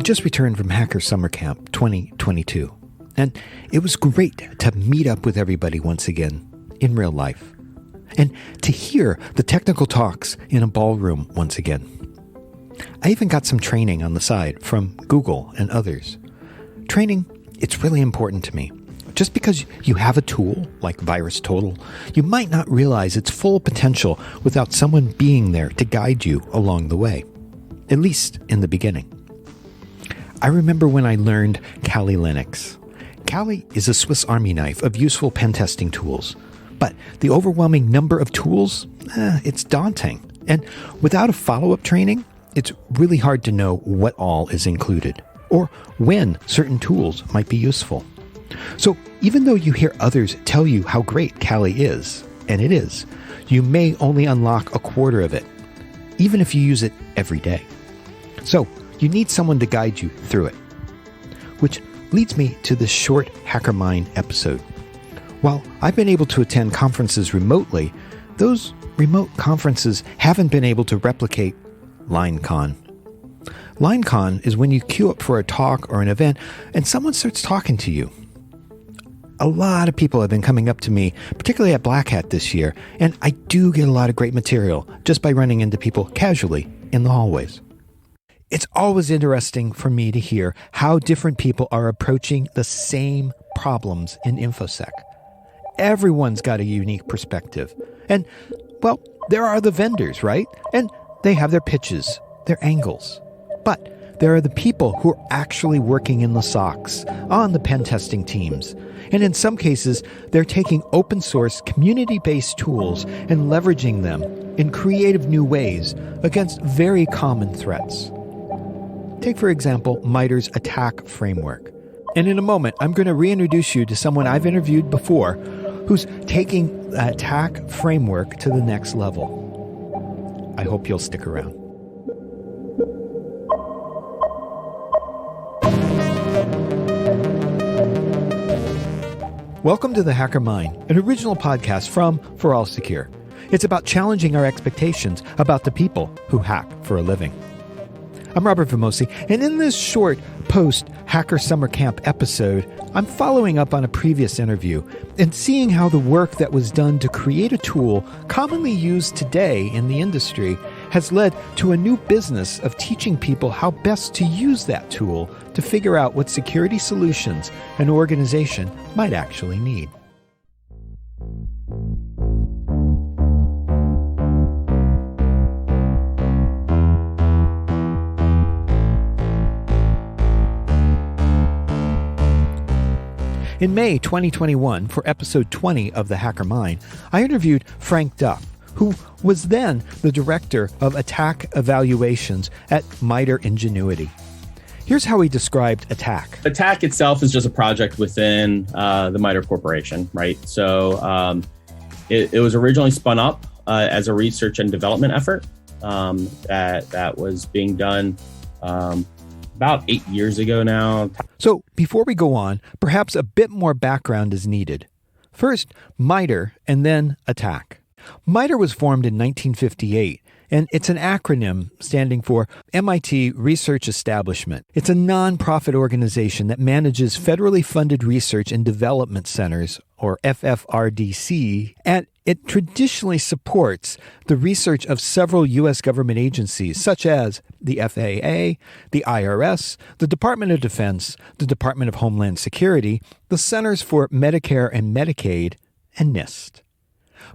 just returned from Hacker Summer Camp 2022, and it was great to meet up with everybody once again in real life, and to hear the technical talks in a ballroom once again. I even got some training on the side from Google and others. Training, it's really important to me. Just because you have a tool like VirusTotal, you might not realize its full potential without someone being there to guide you along the way, at least in the beginning. I remember when I learned Kali Linux. Kali is a Swiss Army knife of useful pen testing tools, but the overwhelming number of tools, it's daunting. And without a follow-up training, it's really hard to know what all is included, or when certain tools might be useful. So even though you hear others tell you how great Kali is, and it is, you may only unlock a quarter of it, even if you use it every day. So you need someone to guide you through it. Which leads me to this short Hacker Mind episode. While I've been able to attend conferences remotely, those remote conferences haven't been able to replicate LineCon. LineCon is when you queue up for a talk or an event and someone starts talking to you. A lot of people have been coming up to me, particularly at Black Hat this year, and I do get a lot of great material just by running into people casually in the hallways. It's always interesting for me to hear how different people are approaching the same problems in InfoSec. Everyone's got a unique perspective. And, well, there are the vendors, right? And they have their pitches, their angles. But there are the people who are actually working in the SOCs, on the pen testing teams. And in some cases, they're taking open source, community-based tools and leveraging them in creative new ways against very common threats. Take, for example, MITRE's ATT&CK framework. And in a moment, I'm going to reintroduce you to someone I've interviewed before who's taking the ATT&CK framework to the next level. I hope you'll stick around. Welcome to The Hacker Mind, an original podcast from For All Secure. It's about challenging our expectations about the people who hack for a living. I'm Robert Vamosi, and in this short post-Hacker Summer Camp episode, I'm following up on a previous interview and seeing how the work that was done to create a tool commonly used today in the industry has led to a new business of teaching people how best to use that tool to figure out what security solutions an organization might actually need. In May 2021, for episode 20 of The Hacker Mind, I interviewed Frank Duff, who was then the director of attack evaluations at MITRE Ingenuity. Here's how he described ATT&CK. ATT&CK itself is just a project within the MITRE Corporation, right? So it was originally spun up as a research and development effort that was being done about 8 years ago now. So before we go on, perhaps a bit more background is needed. First, MITRE and then ATT&CK. MITRE was formed in 1958, and it's an acronym standing for MIT Research Establishment. It's a nonprofit organization that manages federally funded research and development centers, or FFRDC, and it traditionally supports the research of several U.S. government agencies, such as the FAA, the IRS, the Department of Defense, the Department of Homeland Security, the Centers for Medicare and Medicaid, and NIST.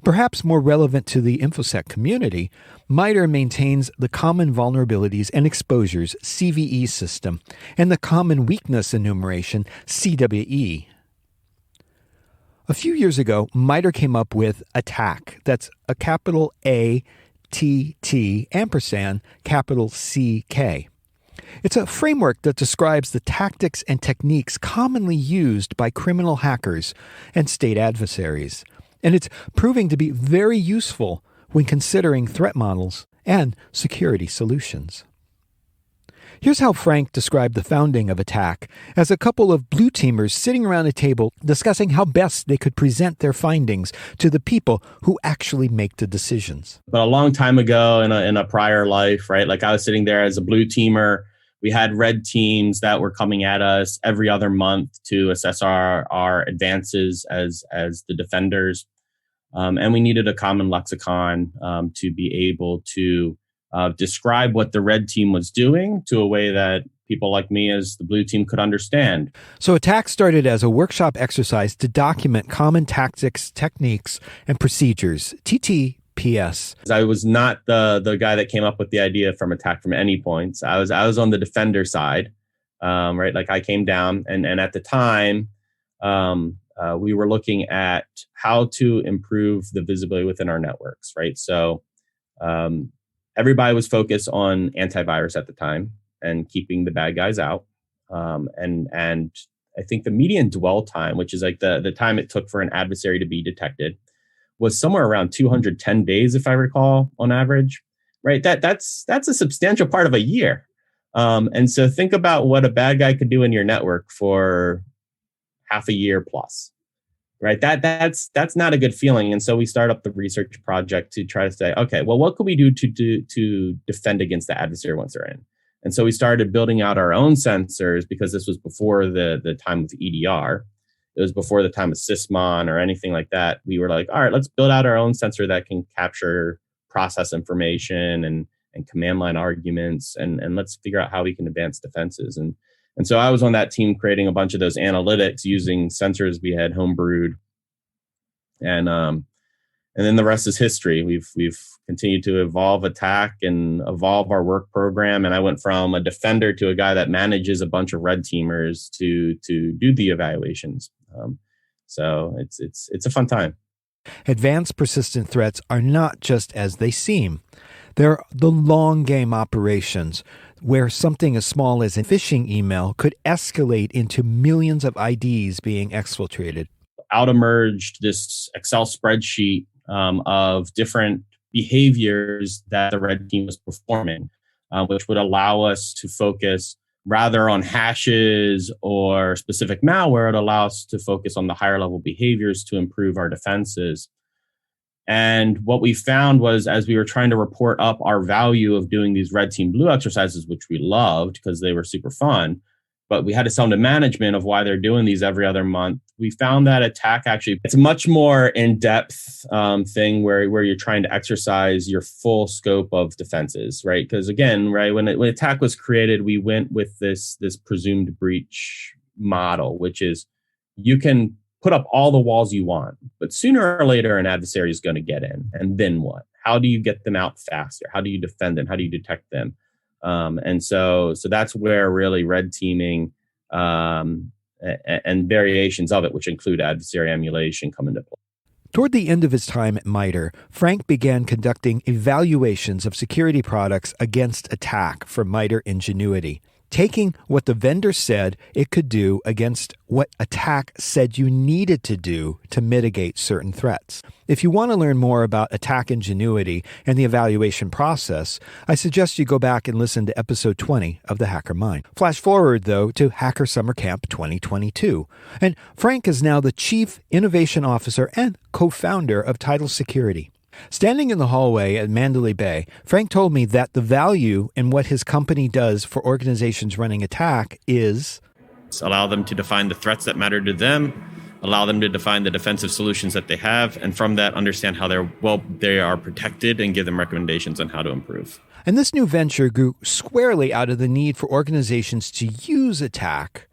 Perhaps more relevant to the InfoSec community, MITRE maintains the Common Vulnerabilities and Exposures CVE system and the Common Weakness Enumeration CWE. A few years ago, MITRE came up with ATT&CK. That's a capital ATT ampersand capital CK. It's a framework that describes the tactics and techniques commonly used by criminal hackers and state adversaries. And it's proving to be very useful when considering threat models and security solutions. Here's how Frank described the founding of ATT&CK as a couple of blue teamers sitting around a table discussing how best they could present their findings to the people who actually make the decisions. But a long time ago in a prior life, right? Like I was sitting there as a blue teamer we had red teams that were coming at us every other month to assess our advances as the defenders. And we needed a common lexicon to be able to describe what the red team was doing to a way that people like me as the blue team could understand. So ATT&CK started as a workshop exercise to document common tactics, techniques, and procedures, TTPS. I was not the guy that came up with the idea from ATT&CK from any points. I was on the defender side, right? Like I came down and at the time, we were looking at how to improve the visibility within our networks, right? So everybody was focused on antivirus at the time and keeping the bad guys out. And I think the median dwell time, which is like the time it took for an adversary to be detected, was somewhere around 210 days, if I recall, on average, right? That's a substantial part of a year. And so think about what a bad guy could do in your network for half a year plus, right? That's not a good feeling. And so we start up the research project to try to say, okay, well, what could we do to defend against the adversary once they're in? And so we started building out our own sensors because this was before the time of EDR. It was before the time of Sysmon or anything like that. We were like, all right, let's build out our own sensor that can capture process information and command line arguments, and let's figure out how we can advance defenses. And so I was on that team creating a bunch of those analytics using sensors we had homebrewed. And then the rest is history. We've continued to evolve ATT&CK and evolve our work program. And I went from a defender to a guy that manages a bunch of red teamers to do the evaluations. So it's a fun time. Advanced persistent threats are not just as they seem. They're the long game operations where something as small as a phishing email could escalate into millions of IDs being exfiltrated. Out emerged this Excel spreadsheet of different behaviors that the red team was performing, which would allow us to focus rather on hashes or specific malware. It allows us to focus on the higher level behaviors to improve our defenses. And what we found was, as we were trying to report up our value of doing these red team blue exercises, which we loved because they were super fun, but we had to sell to management of why they're doing these every other month. We found that ATT&CK actually, it's a much more in-depth thing where you're trying to exercise your full scope of defenses, right? Because again, right, when ATT&CK was created, we went with this presumed breach model, which is you can put up all the walls you want, but sooner or later, an adversary is going to get in. And then what? How do you get them out faster? How do you defend them? How do you detect them? And so that's where really red teaming and variations of it, which include adversary emulation, come into play. Toward the end of his time at MITRE, Frank began conducting evaluations of security products against ATT&CK for MITRE Ingenuity, taking what the vendor said it could do against what ATT&CK said you needed to do to mitigate certain threats. If you want to learn more about ATT&CK Ingenuity and the evaluation process, I suggest you go back and listen to episode 20 of The Hacker Mind. Flash forward, though, to Hacker Summer Camp 2022. And Frank is now the Chief Innovation Officer and co-founder of Tidal Security. Standing in the hallway at Mandalay Bay, Frank told me that the value in what his company does for organizations running ATT&CK is allow them to define the threats that matter to them, allow them to define the defensive solutions that they have, and from that understand how they are protected and give them recommendations on how to improve. And this new venture grew squarely out of the need for organizations to use ATT&CK,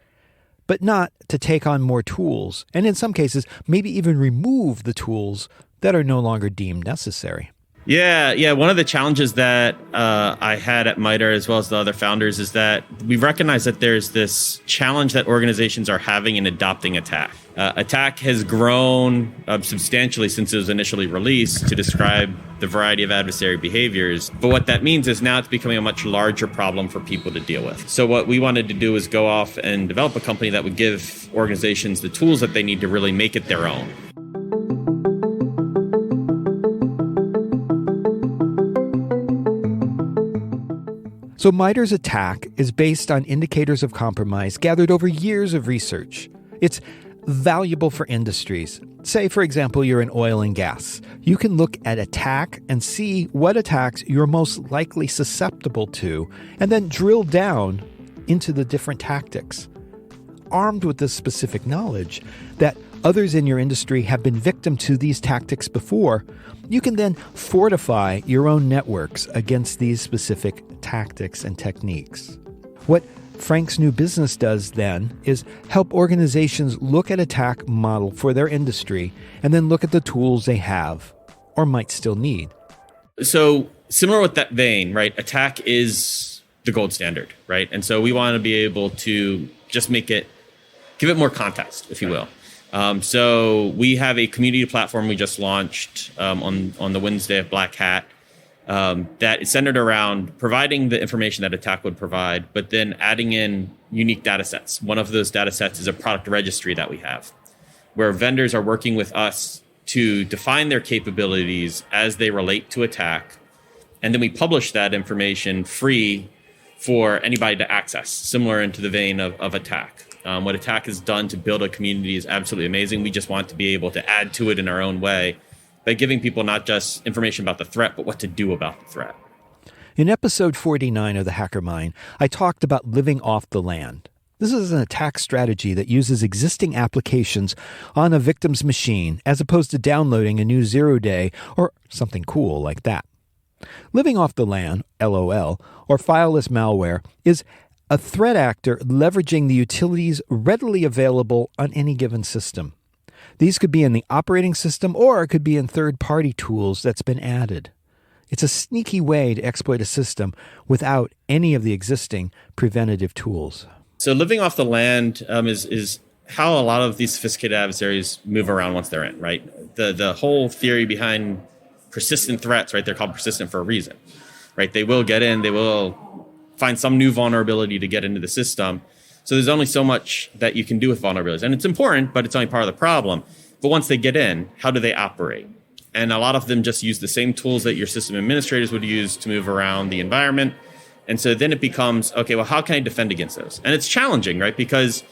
but not to take on more tools, and in some cases, maybe even remove the tools that are no longer deemed necessary. Yeah. One of the challenges that I had at MITRE, as well as the other founders, is that we recognize that there's this challenge that organizations are having in adopting ATT&CK. ATT&CK has grown substantially since it was initially released to describe the variety of adversary behaviors. But what that means is now it's becoming a much larger problem for people to deal with. So what we wanted to do is go off and develop a company that would give organizations the tools that they need to really make it their own. So MITRE's ATT&CK is based on indicators of compromise gathered over years of research. It's valuable for industries. Say, for example, you're in oil and gas. You can look at ATT&CK and see what attacks you're most likely susceptible to, and then drill down into the different tactics. Armed with this specific knowledge that others in your industry have been victim to these tactics before, you can then fortify your own networks against these specific tactics and techniques. What Frank's new business does then is help organizations look at attack model for their industry and then look at the tools they have or might still need. So similar with that vein, right? Attack is the gold standard, right? And so we want to be able to just give it more context, if you will. So we have a community platform we just launched on the Wednesday of Black Hat that is centered around providing the information that attack would provide, but then adding in unique data sets. One of those data sets is a product registry that we have, where vendors are working with us to define their capabilities as they relate to attack. And then we publish that information free for anybody to access, similar into the vein of attack. What attack has done to build a community is absolutely amazing. We just want to be able to add to it in our own way by giving people not just information about the threat, but what to do about the threat. In episode 49 of The Hacker Mind, I talked about living off the land. This is an attack strategy that uses existing applications on a victim's machine as opposed to downloading a new zero-day or something cool like that. Living off the land, LOL, or fileless malware is a threat actor leveraging the utilities readily available on any given system. These could be in the operating system or it could be in third-party tools that's been added. It's a sneaky way to exploit a system without any of the existing preventative tools. So living off the land is how a lot of these sophisticated adversaries move around once they're in, right? The whole theory behind persistent threats, right? They're called persistent for a reason, right? They will get in, they will find some new vulnerability to get into the system. So there's only so much that you can do with vulnerabilities. And it's important, but it's only part of the problem. But once they get in, how do they operate? And a lot of them just use the same tools that your system administrators would use to move around the environment. And so then it becomes, okay, well, how can I defend against those? And it's challenging, right? Because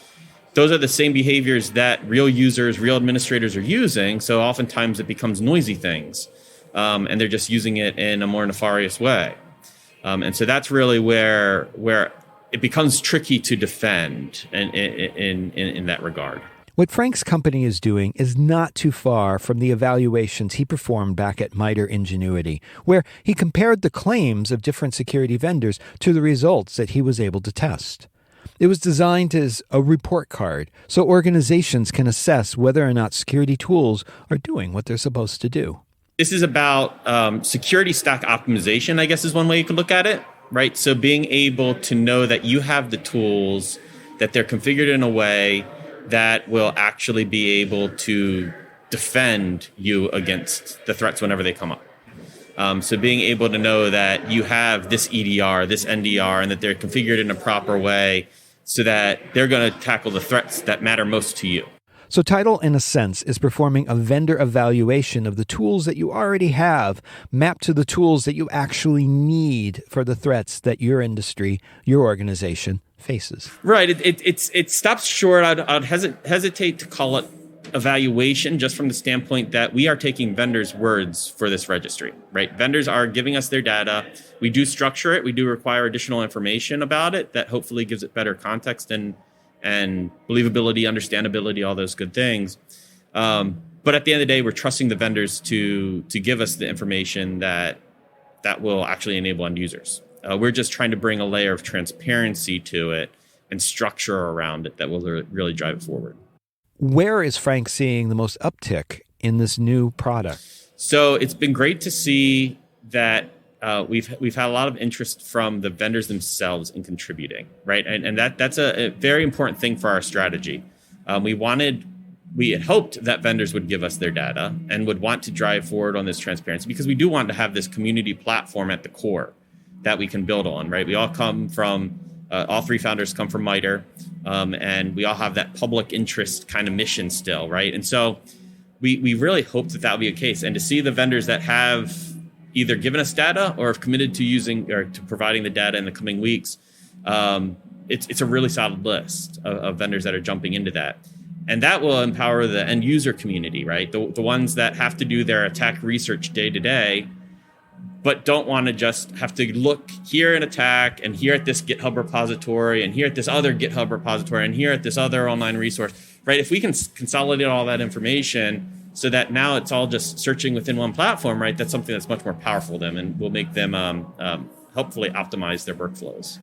those are the same behaviors that real users, real administrators are using. So oftentimes it becomes noisy things. And they're just using it in a more nefarious way. And so that's really where it becomes tricky to defend in that regard. What Frank's company is doing is not too far from the evaluations he performed back at MITRE Ingenuity, where he compared the claims of different security vendors to the results that he was able to test. It was designed as a report card so organizations can assess whether or not security tools are doing what they're supposed to do. This is about security stack optimization, I guess is one way you could look at it, right? So being able to know that you have the tools, that they're configured in a way that will actually be able to defend you against the threats whenever they come up. So being able to know that you have this EDR, this NDR, and that they're configured in a proper way so that they're going to tackle the threats that matter most to you. So Tidal, in a sense, is performing a vendor evaluation of the tools that you already have mapped to the tools that you actually need for the threats that your industry, your organization faces. Right. It stops short. I'd hesitate to call it evaluation just from the standpoint that we are taking vendors' words for this registry, right? Vendors are giving us their data. We do structure it. We do require additional information about it that hopefully gives it better context and believability, understandability, all those good things. But at the end of the day, we're trusting the vendors to give us the information that will actually enable end users. We're just trying to bring a layer of transparency to it and structure around it that will really drive it forward. Where is Frank seeing the most uptick in this new product? So it's been great to see that we've had a lot of interest from the vendors themselves in contributing, right? And that's a very important thing for our strategy. We had hoped that vendors would give us their data and would want to drive forward on this transparency because we do want to have this community platform at the core that we can build on, right? We all come from, all three founders come from MITRE, and we all have that public interest kind of mission still, right? And so we really hope that would be the case. And to see the vendors that have either given us data or have committed to using or to providing the data in the coming weeks, it's a really solid list of vendors that are jumping into that. And that will empower the end user community, right? The ones that have to do their attack research day to day. but don't want to just have to look here in attack and here at this GitHub repository and here at this other GitHub repository and here at this other online resource, right? If we can consolidate all that information so that now it's all just searching within one platform, right? That's something that's much more powerful to them and will make them hopefully optimize their workflows.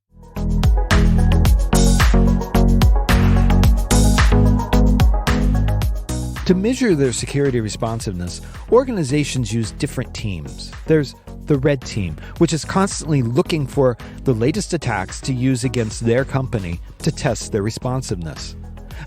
To measure their security responsiveness, organizations use different teams. There's the red team, which is constantly looking for the latest attacks to use against their company to test their responsiveness.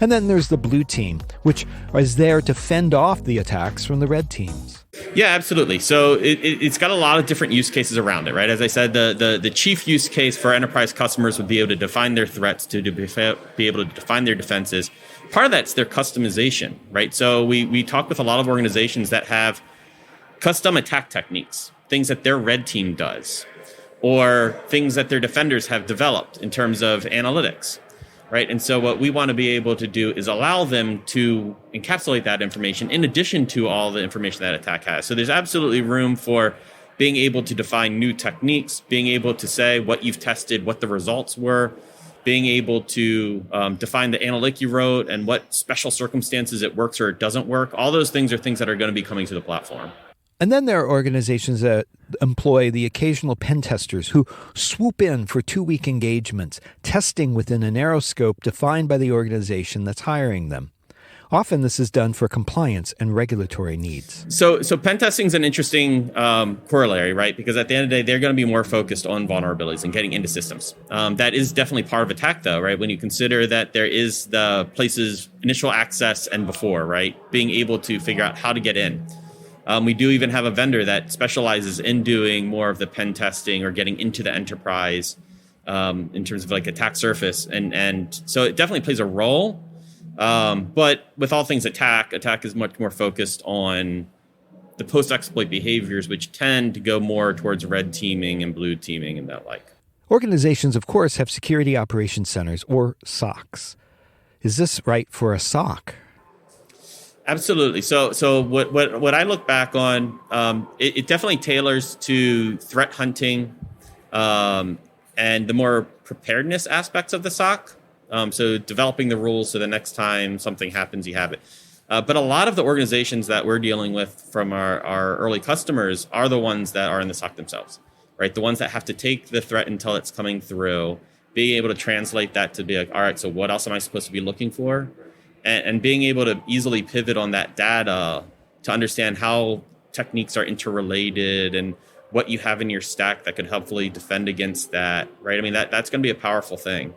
And then there's the blue team, which is there to fend off the attacks from the red teams. Yeah, absolutely. So it's got a lot of different use cases around it, right? As I said, the chief use case for enterprise customers would be able to define their threats, to be able to define their defenses. Part of that's their customization, right? So we talk with a lot of organizations that have custom attack techniques, things that their red team does, or things that their defenders have developed in terms of analytics, right? And so what we want to be able to do is allow them to encapsulate that information in addition to all the information that attack has. So there's absolutely room for being able to define new techniques, being able to say what you've tested, what the results were, being able to define the analytic you wrote and what special circumstances it works or it doesn't work. All those things are things that are going to be coming to the platform. And then there are organizations that employ the occasional pen testers who swoop in for 2-week engagements, testing within a narrow scope defined by the organization that's hiring them. Often this is done for compliance and regulatory needs. So pen testing is an interesting corollary, right? Because at the end of the day, they're going to be more focused on vulnerabilities and getting into systems. That is definitely part of attack, though, right? When you consider that there is the places initial access and before, right? Being able to figure out how to get in. We do even have a vendor that specializes in doing more of the pen testing or getting into the enterprise in terms of like attack surface. And so it definitely plays a role. But with all things attack is much more focused on the post-exploit behaviors, which tend to go more towards red teaming and blue teaming and that like. Organizations, of course, have security operations centers or SOCs. Is this right for a SOC? Absolutely. So what I look back on, it definitely tailors to threat hunting and the more preparedness aspects of the SOC. So developing the rules so the next time something happens, you have it. But a lot of the organizations that we're dealing with from our early customers are the ones that are in the SOC themselves, right? The ones that have to take the threat until it's coming through, being able to translate that to be like, all right, so what else am I supposed to be looking for? And being able to easily pivot on that data to understand how techniques are interrelated and what you have in your stack that could helpfully defend against that, right? I mean, that's going to be a powerful thing.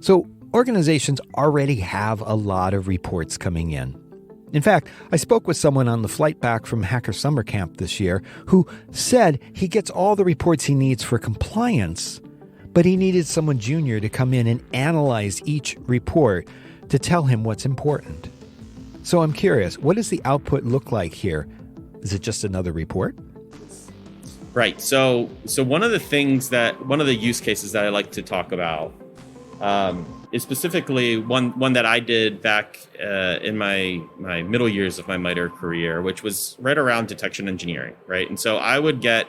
So organizations already have a lot of reports coming in. In fact, I spoke with someone on the flight back from Hacker Summer Camp this year who said he gets all the reports he needs for compliance, but he needed someone junior to come in and analyze each report to tell him what's important. So I'm curious, what does the output look like here? Is it just another report? Right. So one of the use cases that I like to talk about is specifically one that I did back in my middle years of my MITRE career, which was right around detection engineering, right? And so I would get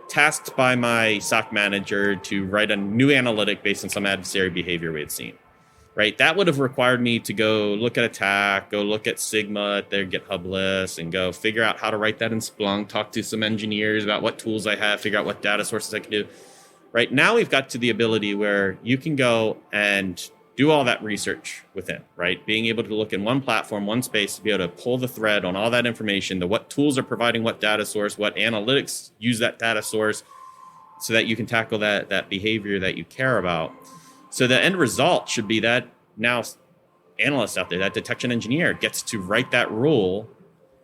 tasked by my SOC manager to write a new analytic based on some adversary behavior we had seen, right? That would have required me to go look at attack, go look at Sigma at their GitHub list, and go figure out how to write that in Splunk, talk to some engineers about what tools I have, figure out what data sources I can do. Right now, we've got to the ability where you can go and do all that research within, right? Being able to look in one platform, one space, to be able to pull the thread on all that information, the what tools are providing what data source, what analytics use that data source, so that you can tackle that behavior that you care about. So the end result should be that now analyst out there, that detection engineer, gets to write that rule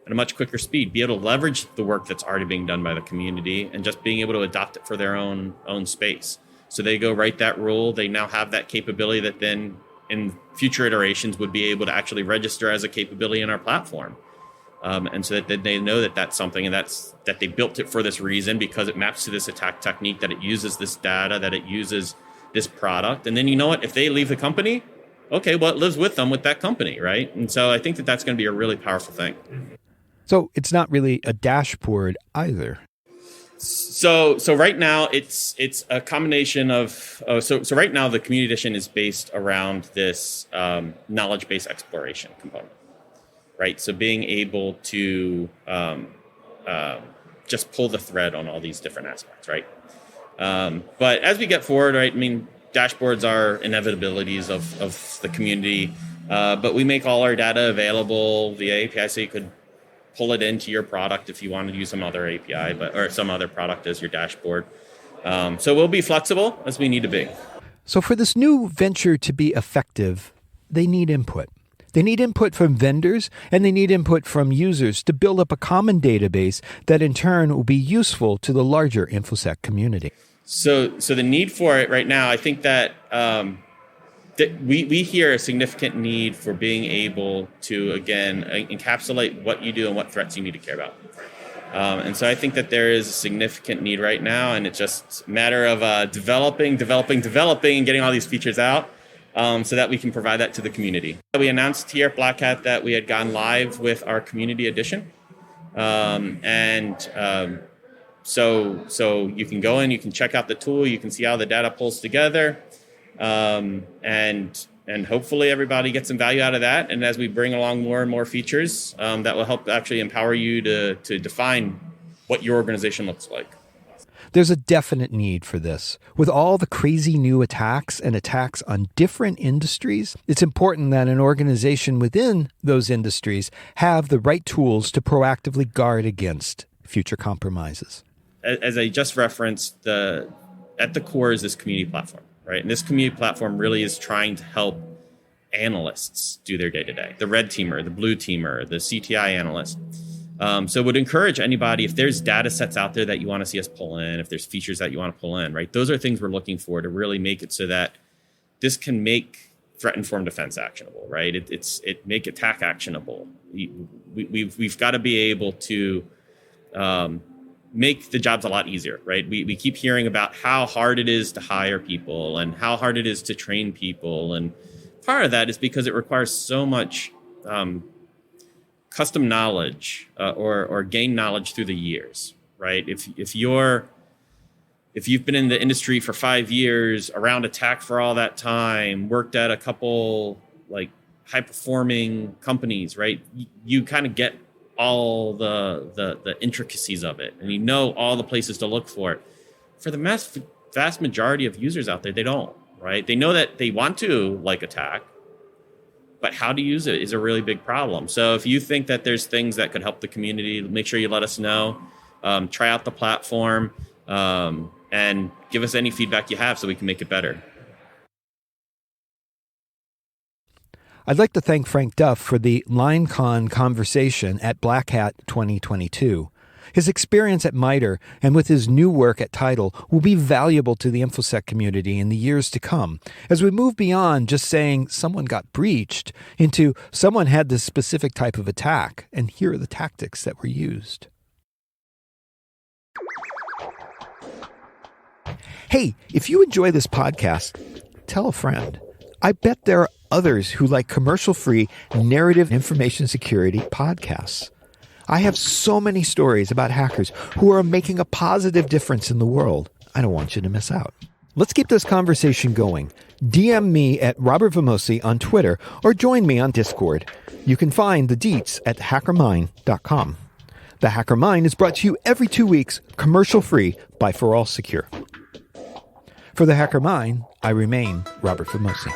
at a much quicker speed, be able to leverage the work that's already being done by the community and just being able to adopt it for their own space. So they go write that rule. They now have that capability that then in future iterations would be able to actually register as a capability in our platform. And so that they know that that's something and that they built it for this reason because it maps to this attack technique, that it uses this data, that it uses this product. And then you know what? If they leave the company, okay, well, it lives with them with that company, right? And so I think that that's going to be a really powerful thing. So it's not really a dashboard either. So right now it's a combination of so right now the community edition is based around this knowledge base exploration component, right? So being able to just pull the thread on all these different aspects, right? But as we get forward, right, I mean, dashboards are inevitabilities of the community, but we make all our data available via API, so you could pull it into your product if you wanted to use some other API, or some other product as your dashboard. So we'll be flexible as we need to be. So for this new venture to be effective, they need input. They need input from vendors, and they need input from users to build up a common database that in turn will be useful to the larger InfoSec community. So the need for it right now, I think that we hear a significant need for being able to, again, encapsulate what you do and what threats you need to care about. And so I think that there is a significant need right now, and it's just a matter of developing, and getting all these features out so that we can provide that to the community. We announced here at Black Hat that we had gone live with our community edition. So you can go in, you can check out the tool, you can see how the data pulls together. And hopefully everybody gets some value out of that. And as we bring along more and more features, that will help actually empower you to define what your organization looks like. There's a definite need for this. With all the crazy new attacks and attacks on different industries, it's important that an organization within those industries have the right tools to proactively guard against future compromises. As I just referenced, at the core is this community platform. Right. And this community platform really is trying to help analysts do their day-to-day, the red teamer, the blue teamer, the CTI analyst. So would encourage anybody, if there's data sets out there that you want to see us pull in, if there's features that you want to pull in, right? Those are things we're looking for to really make it so that this can make threat-informed defense actionable, right? It make attack actionable. We've got to be able to make the jobs a lot easier, right? We keep hearing about how hard it is to hire people and how hard it is to train people. And part of that is because it requires so much custom knowledge or gain knowledge through the years, right? If you've been in the industry for 5 years, around attack for all that time, worked at a couple like high performing companies, right? You kind of get all the intricacies of it, and you know all the places to look for it. For the vast majority of users out there, they don't, right? They know that they want to like attack, but how to use it is a really big problem. So if you think that there's things that could help the community, make sure you let us know. Try out the platform and give us any feedback you have so we can make it better. I'd like to thank Frank Duff for the LineCon conversation at Black Hat 2022. His experience at MITRE and with his new work at Tidal will be valuable to the InfoSec community in the years to come, as we move beyond just saying someone got breached into someone had this specific type of attack, and here are the tactics that were used. Hey, if you enjoy this podcast, tell a friend. I bet there are others who like commercial-free narrative information security podcasts. I have so many stories about hackers who are making a positive difference in the world. I don't want you to miss out. Let's keep this conversation going. DM me at Robert Vamosi on Twitter or join me on Discord. You can find the deets at hackermind.com. The Hacker Mind is brought to you every 2 weeks, commercial-free by For All Secure. For the Hacker Mind, I remain Robert Vamosi.